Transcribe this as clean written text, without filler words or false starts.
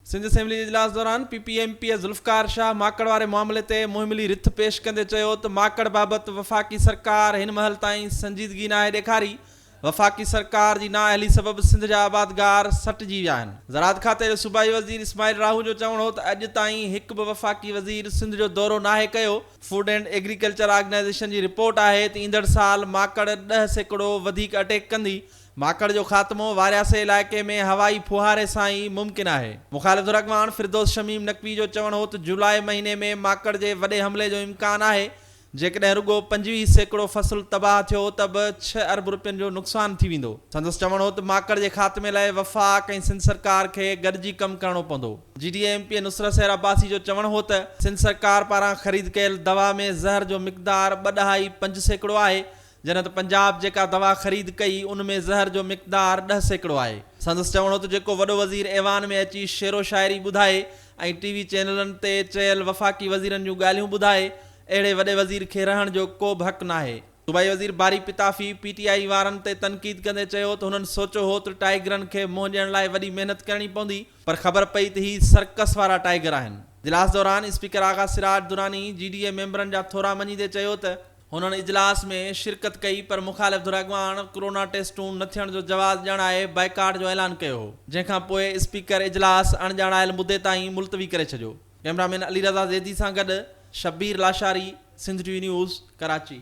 Sindh assembly जे इजलास दौरान PPMP Zulfikar Shah माकड़ वारे मामले ते मुहिमली रिथ पेश कंदे चयो त माकड़ बाबति वफ़ाक़ी सरकार हिन महल ताईं संजीदगी नाहे ॾेखारी। वफ़ाक़ी सरकार जी नाअहली सबबि सिंध जा आबादगार सटिजी विया आहिनि। ज़राअत खाते जो सूबाई वज़ीर इस्माइल राहू जो चवणु हो त अॼु ताईं हिकु बि वफ़ाक़ी वज़ीर सिंध जो दौरो नाहे कयो। फूड एंड एग्रीकल्चर ऑर्गेनाइज़ेशन जी रिपोर्ट आहे त ईंदड़ साल माकड़ 10% वधीक अटैक कंदी। माकड़ जो ख़ात्मो वारियासे इलाइक़े में हवाई फुहारे सां ई मुमकिन आहे। मुख़ालिफ़ रॻवान फिरदौस शमीम नक़वी जो चवणु हो त जुलाई महीने में माकड़ जे वॾे हमले जो इम्कान आहे। जेकॾहिं रुगो 25% फसल तबाह थियो त बि 6 अरब रुपयनि जो नुक़सान थी वेंदो। संदसि चवणु हो त माकड़ जे ख़ात्मे लाइ वफ़ाक़ ऐं सिंध सरकार खे गॾिजी कमु करणो पवंदो। GDA-MP नुसरत सहर अब्बासी जो चवणु हो त सिंध सरकार पारां ख़रीद कयल दवा में ज़हर जो मिक़दार 2.5% आहे, जॾहिं त पंजाब जेका दवा ख़रीद कई उन में ज़हर जो मिक़दार 10% आहे। संदसि चवणु हो त जेको वॾो वज़ीर ऐवान में अची शेरो शाइरी ॿुधाए ऐं TV चैनलनि ते चयल वफ़ाक़ी वज़ीरनि जूं ॻाल्हियूं ॿुधाए, अहिड़े वॾे वज़ीर खे रहण जो को बि हक़ नाहे। सूबाई वज़ीर बारी पिताफ़ी PTI वारनि ते तनक़ीद कंदे चयो त हुननि सोचियो हो त टाइगरनि खे मुंहुं ॾियण लाइ वॾी महिनत करणी पवंदी, पर ख़बर पई त ही सर्कस वारा टाइगर आहिनि। इजलास दौरान स्पीकर आगा सिराज दुरानी GDA मेंबरनि जा थोरा मञीदे चयो त हुननि इजलास में शिरकत कई, पर मुख़ालिफ़ दुरागवान कोरोना टेस्टूं न थियण जो जवाब ॼाणाए बाइकाट जो ऐलान कयो हो, जंहिंखां पोइ स्पीकर इजलास अणॼाणायल मुदे ताईं मुलतवी करे छॾियो। कैमरामैन अली रज़ा ज़ैदी सां गॾु शब्बीर लाशारी, सिंध TV न्यूज़, कराची।